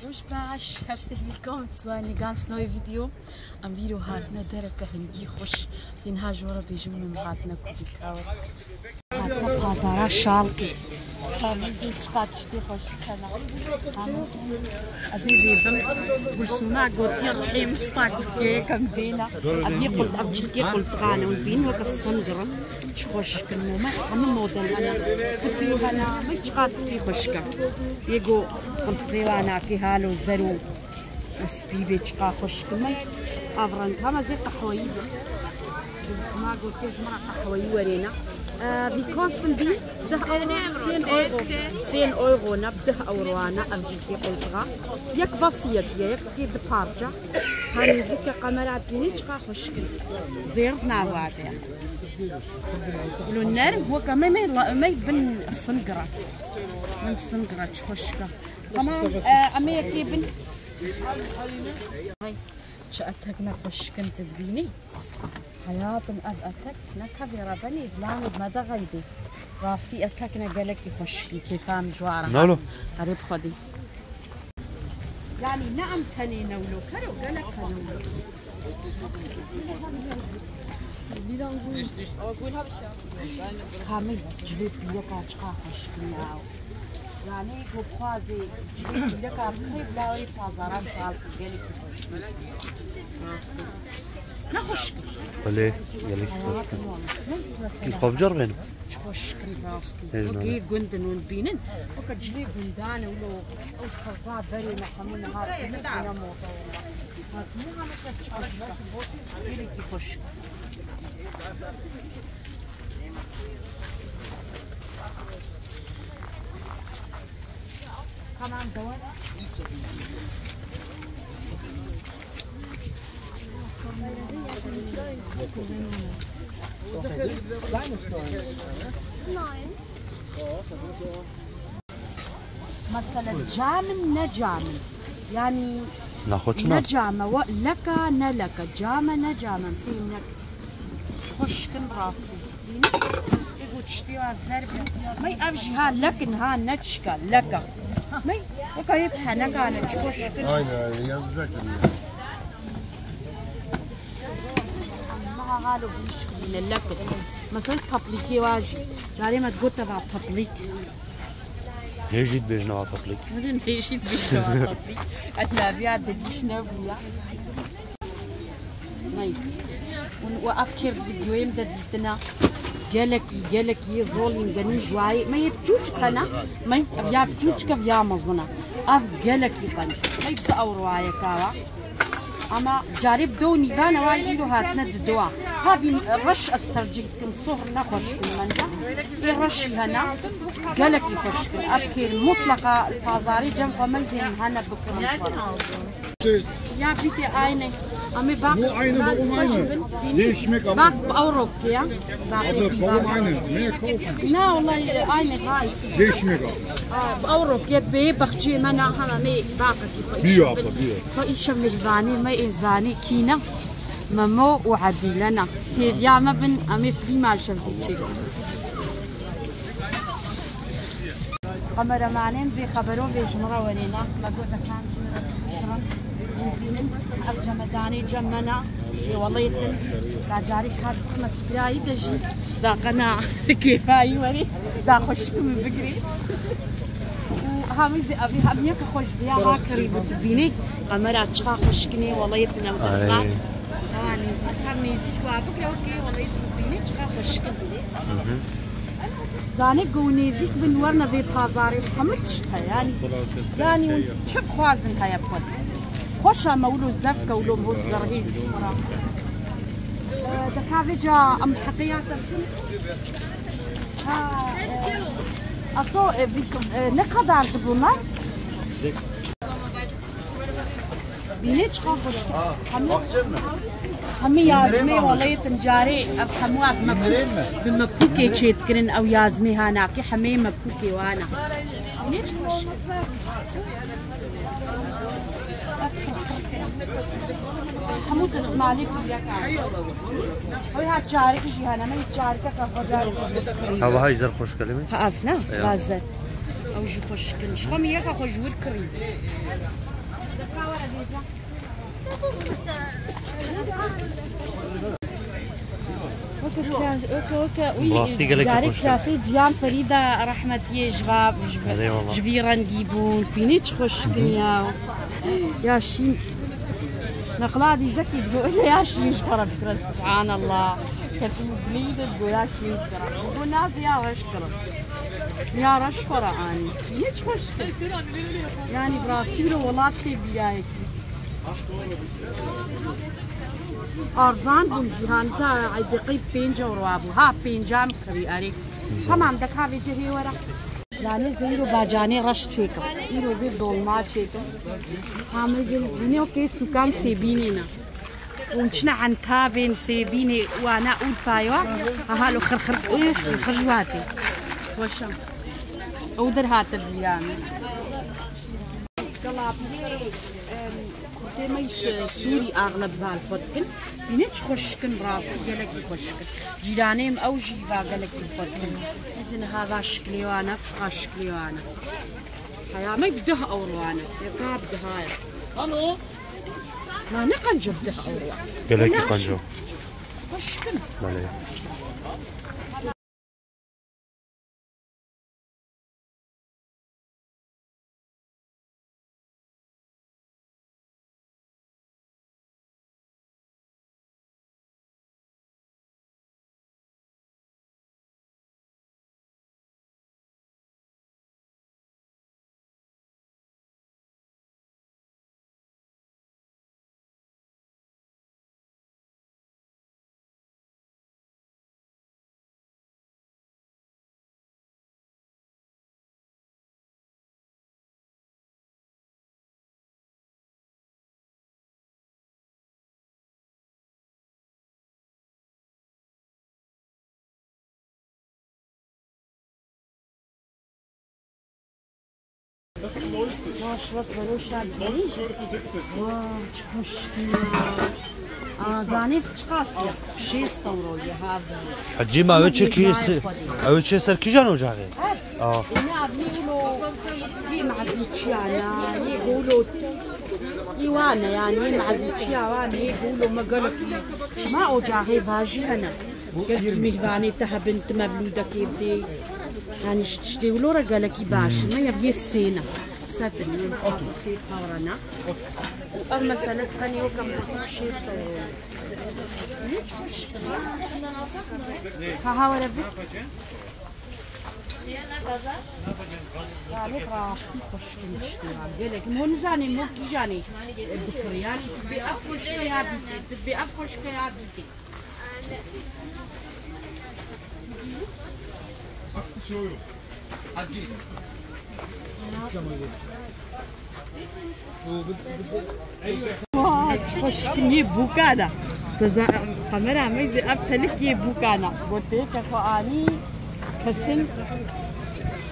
وش باش هرسل لكم سواني قانس نوي فيديو أمبيرو هاتنا دركة هنجي خوش ينها جورا بيجمون هاتنا كوزيكاو هاتنا بازارا شالكي كامل دي تشتي خوش كنا أبي بيبن قلسونا قلتي الحين مستاق كي كم بينا أبي قلت أبجيكي قلت غانا ونبين وك الصندرة خوش كنمو ما أنا موديل أنا سبي أنا ما تشقاس في خوشكا يجو قلت غيوانا كي هالو زرو وسبي بيتشقا خوشك ما أفرن كما زي قحوي ما قلت مرة قحوي ورينا بيكوستن دي ده أورو 2 أورو نبده أورونا أبجيكي قلتغا يك بسيط يك كي دبارجة هاني زكا قمرات بينيشقا خوشك زير نافاتيا لو النار هو كمان ما يبن الصنقرة من الصنقرة تخشكا كمان أما يكيبن هاي شأتكنا خوشكن تدبيني حياة أب أتك نكبي ربني إزلام مدى غيدي راستي أتكنا قالكي خوشكي كيفام جوارا نولو قريب خدي يعني نعم كني نولو كرو قالك كنولو كامل جلب بيكا تشقا خوشكنا يعني كوبخازي جلب بيكا بخيب لاوي بازاران شالك قالك خوشكي راستي نخشكي وليه قالك خوشكي الخوف جربين خوشكي راستي وكي قندن ونبينن وكتجلي قندان ولو وخرزات بري نحمون هاد نبينا موطا هاد مو غامسة تشخشكا قالك خوشكي كمان دواء مثلا جامن نجامن يعني ناخذ شنو؟ نجامة لك نلك جامة نجامة في نك خوشكن راسي يقول تشتيها الزربة ما يأبجي ها لكن ها نتشكا لك ما وكيف حنك أنا خوشكن أيوة يزك ما هالو بيشكل لك مثلا تبليكي واجي جاري ما تقول تبع تبليك نيجي بيجنا عطفلك نيجي بيجنا عطفلك أتلا بيا دليش نبويا ماي وأفكر فيديوهين بدنا جالك يزولين جاني جواي ما يبجوش كنا ما يبجوش كفيا مزنا أف جالك يبان ما يبدأ أوروايا كوا أما جارب دوني فانا وايدو هاتنا الدوا هابي رش استرجيتكم صهر نخش المنجا رش هنا قالك يخشكم أفكر مطلقة البازاري جنب ما يزين هنا بكرة يا بيتي عيني أمي باق مو عينه بقوم عينه زي شمك باق بأوروك يا بقوم عينه ما خوفي لا والله عيني هاي زي شمك بأوروك يد بي بخشي منا هنا مي باقتي بيا بيا فإيش من الباني ما إنزاني كينا ممو وعديلنا تيبيا ما بن أمي في ما شفتي قمر معنين بخبرون بجمرة ورينا ما قلت كان الجمداني جمنا والله يتن لا جاري كارت مسبراي دجن دا قناع كيفاي وري دا خوشكم بقري وهامي ابي هم يك خوش ديا هاكري بتبيني قمرات تشخا خوشكني والله يتن متصقات اني ذكرني زيكوا بقرا اوكي والله يتبيني تشخا خوشكني زاني قونيزيك من ورنا في بازاري محمدشتها يعني شب خوازن هيا بقول خوشا مولو الزفكة ولو مولو الرهيب دكافي جا أم حقيات أصو نقدر تبونا بينيش خافوش همي يازمي والله يتنجاري أفهموا بمكوكي تشيتكرن أو يازمي هاناكي حمي مكوكي وانا بينيش خوش حمود اسمع لي كليا كان هو هاد جارك شي انا ما جارك كفجارك هاي زر خوش كلمه عرفنا بازر او خوش خوشكن شو ميكا خوش وركري براستي قالك خوش كلاسي جيان فريدة رحمتي جواب جبيرة نجيبون بينيش خوشكن يا شين نقلادي زكي تقول يا شين شكرا فكرة سبحان الله كتب بليدة تقول يا شين شكرا تقول ناس يا رشكرا يا رشكرا اني بينيش خوشكن يعني براستي لو ولاد في بيايك ارزان بون جهان زا دقيق 5 اورو ابو ها 5 ام كري اري تمام دك هذه جري ورا زاني زيرو باجاني رش چيك يرو زي دولما چيك عامل جل اوكي سكان سيبينينا ونشنا عن تابين سيبيني وانا اقول فايوا هالو خرخر ايه خرجواتي وشم اودر هاتب يعني ديما سوري اغلب بالفوتكن بينش خوشكن براسي قالك خوشكن جيرانيم او جيبا قالك الفوتكن اذن هذا شكلي وانا شكلي وانا هيا ما يبده اورو انا يقاب دهاي الو ما نقنجب ده اورو قالك قنجو خوشكن عليه شوط بلوش عدني زاني تشقاسيا شيست اورو هذا حجي ما وجهك اوجه سر كي جانو جاغي انا بيقولوا في معزيتشيانا يقولوا ايوانا يعني معزيتشيانا يقولوا ما قالك ما اوجاغي باجي انا قلت مهباني تها بنت مولوده كيبدي يعني شتشتي ولورا قالك باش ما يبقى السينه سفن من سيف هورنا أما سنة ثانية وكم شيء استوى ليش وش هاو ربي يعني براستي خوشكن اشتغال قالك مو نزاني مو كيجاني بكري يعني تبي أفخش كيابي تبي أفخش كيابي خوشكن يبوكانا تزا كاميرا ما يدي أبتلك يبوكانا بوتيك فاني كسن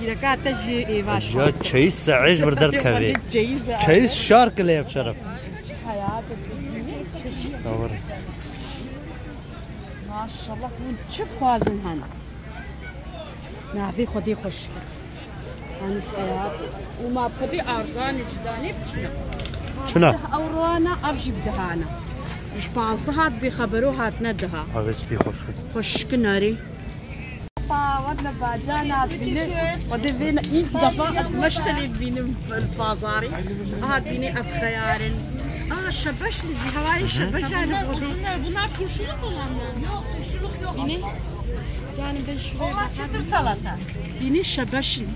إذا كانت تجي إيواش جا تشيس سعيش بردرت كبي تشيس شارك اللي بشرف حياتك ما شاء الله كون تشوف وازن هنا نافي خدي خوشكن هاني حياتي وما بدي أرغاني جداني بشنا شنو؟ أورانا أرجي بدهانا مش بعضها بخبروها تندها هذا بي خوشكن خوشكن ناري ودنا باجانا بيني ودنا إنت دفعت مشتلي بيني البازاري بيني أفخيارن şabaş havai şabaş yani bunlar turşuluk olanlar. Yok turşuluk yok. Bini yani ben şuraya oha çıtır salata. Bini şabaşın.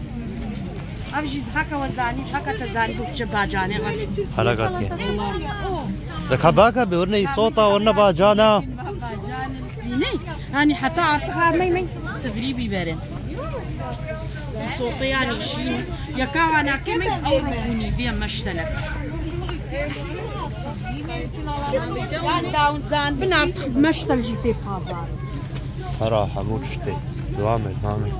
Avcı haka wazani haka tazani bu bacane var. حركات كي ذكباكا بورنا صوتا ورنا باجانا بيني يعني حتى اعطها مي سفري بيبرن صوتي يعني شيء يكاوانا كمي او روني بيا مشتلك يعني داون زان بنعرف مشتل جيتي بازار صراحة مو تشتي دوامل مامي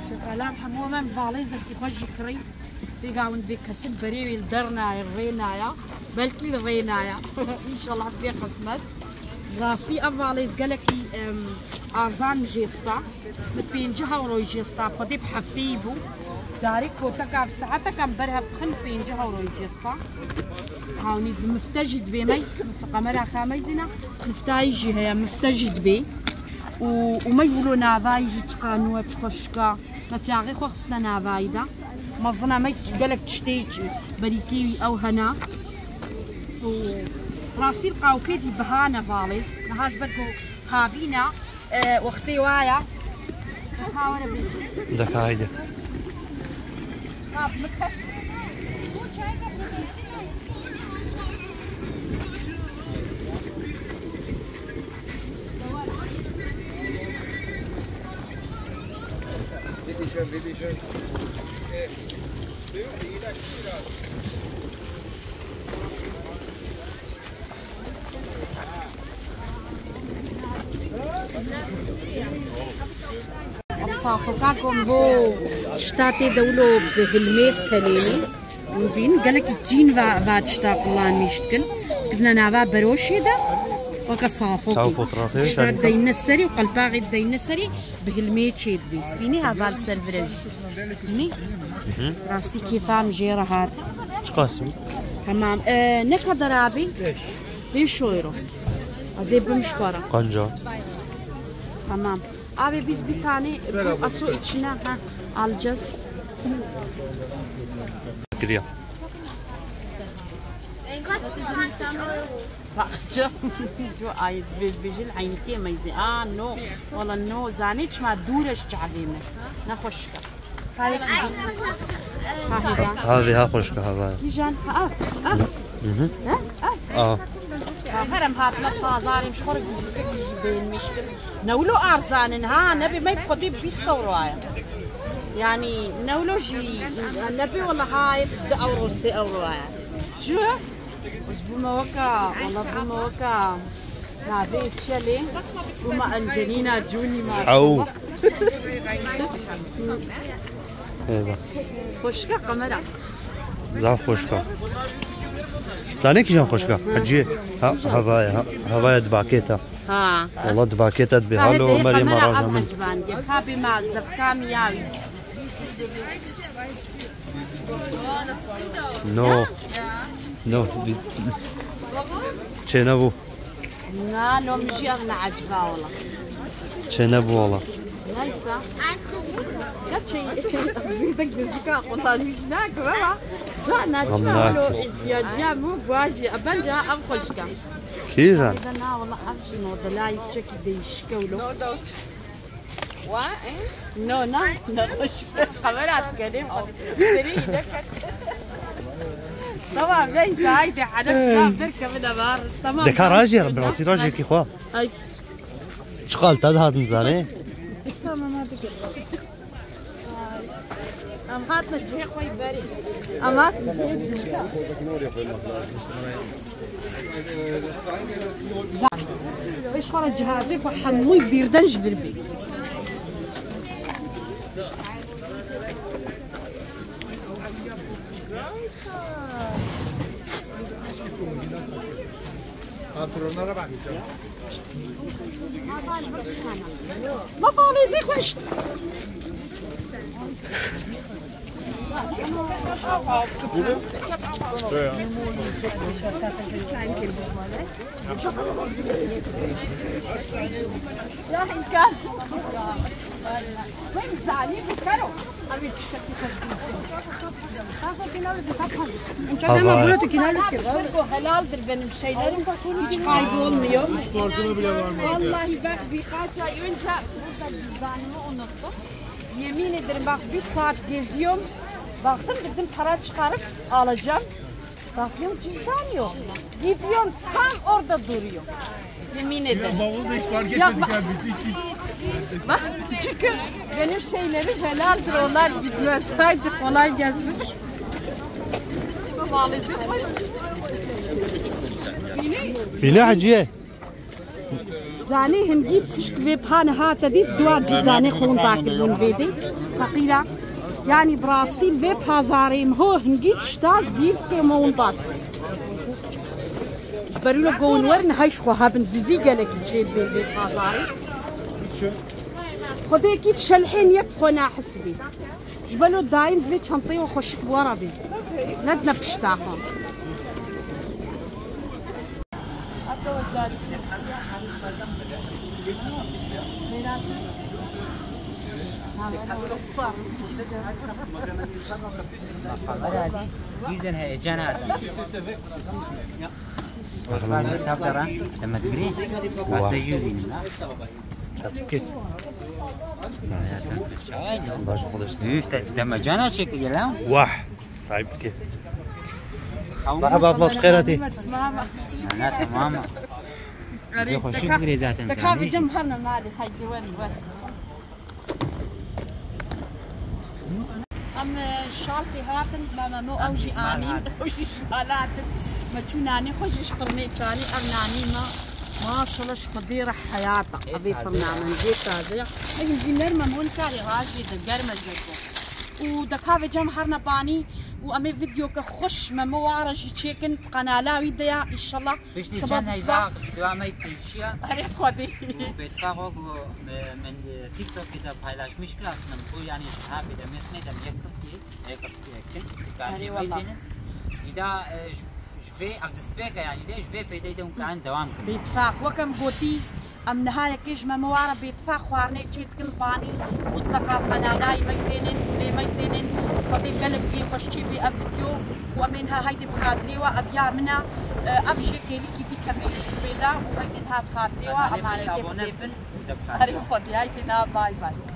شغالان حموما فاليزة تخرج كري تيقاون ديك كسب بريوي الدرنا الرينايا بلكي الرينايا ان شاء الله في قسمت راستي أفاليز قالك أرزان مجيستا بينجها وروي جيستا خدي بحفتي بو داري كوتا في ساعتها كان برها بتخن بينجها وروي جيستا هاوني مفتجد بي مي قمرها خاميزنا مفتايجي هي مفتجد بي وما يقولوا نافاي جتقانوا بتخشكا ما في غير خصنا نافايدا ما ظنا ما قالك تشتي بريكيوي او هنا راسي لقاو فيدي بهانا فاليز نهاج بركو هابينا واختي وايا هاورا بيجي دك هايدا صافوكاكم بو شتاتي دولو بهلميت كليني وبين قالك تجين بعد شتاق الله ميشتكن قلنا نابا بروشي دا وكا صافوكي شتاق داين السري وقلباغي داين السري بهلميت شيد بي بيني هذا السيرفرج بيني راستي كيفام جيرة هاد شقاسم تمام نكا درابي بيشويرو هذي بمشكورة قنجة تمام abi biz bir tane asu içine alacağız. Giriyor. bakacağım. Şu ay بيجي العينتين ما يزي نو والله نو زانيتش ما دورش تعليمه نخشك هاي هذه خوشكه هذا يجان هرم هات مطازاري مش خرج بين مشكل نولو أرزان ها نبي ما يبقى بيستوروا يعني نولو جي نبي والله هاي أورو سي أورو شو بس بموكا والله بموكا نبي تشلي وما أنجلينا جوني ما أو هذا خوشكا قمرة زعف خوشكا زاني كيجان خوشكا حجي هوايا دباكيتا والله دباكيتا بهالو مريم راجع من كابي مع زبكام ياوي نو تشينابو لا مجي اغنى عجبها والله تشينابو والله نايسة لا شيء زيدك بالذكاء والله مش ناك بابا جانا تشاولو يا جامو بواجي أبنجا أفخشكا كي جان أنا والله أفشي نو دلاي تشكي ديشكولو نو خبرات كريم سريدك طبعا ليس هايدي حنفسها بركة من أبار تمام دكا راجي براسي راجي كي خوا شقال تذهب نزاني تمام هذا أم هاتنا شيء خوي بري أم هاتنا إيش خرج جهازك وحموي بيردنج بربي ما فاضي زي خوش helal benim şeylerim hiç kaybolmuyor. Vallahi bak birkaç ay önce burada cüzdanımı unuttum. Yemin ederim bak bir saat geziyorum. Baktım dedim para çıkarıp alacağım. Bakıyorum cüzdan yok. Gidiyorum tam orada duruyor. Yemin ederim. Bavulda hiç fark etmedik abi biz için. Bak çünkü benim şeylerim helaldir, onlar gitmeseydi kolay gelsin. بينا حجيه زاني هم جيت تشتبه بهانا هاتا دي دوات جداني خون تاكدون بيدي ثقيلة يعني براسيل في بهازاريم هو هم جيت شتاز بيب كمونطات بريلو جون ورن هايش خو هابن دزي قالك جيد بين خاطري خدي كي تشلحين يب خونا حسبي جبلو دايم بلي شنطي وخشك ورا بي ندنا بشتاخون جدا هي جنات تقدر لما تقري بس تجوزين كيف باش خدش لما جنات شكل يلا واحد طيب كيف مرحبا بموت خيراتي انا تمام يخش يقري ذات تكافي جمهرنا مالي حي وين ام شالتي هاتن ماما مو اوجي اني اوجي شالاتن ما تشوناني خوش فرني كاني ارناني ما شاء الله شقديره حياتك ابي برنامج جيت هذا لكن جينر ممون كاري غاجي دغرمه جدو ودكافي جمهرنا باني وامي فيديو كخش ما موارج تشيكن قنالاوي ديا ان شاء الله صباح الصباح دوامي تشيا عرف خدي بيتفاقوا من تيك توك كده بايلاش مشكله اصلا يعني هابي ده مثني ده يكفي يعني والله اذا شوي عبد السبيكه يعني ليش في بيديته كان دوام بيتفاق وكم بوتي ام نهايه كيش ما موارا بيتفاق خوارني تشيتكن باني وطلقا قنالاي ميزينن لي ميزينن خدي قلب دي خشتي بي فيديو ومنها هيدي بخاطري وابيع منها ابشي كيلي كي كمل بيدا وهيدي بخاطري وامانه كيف هاي خدي هيدي باي باي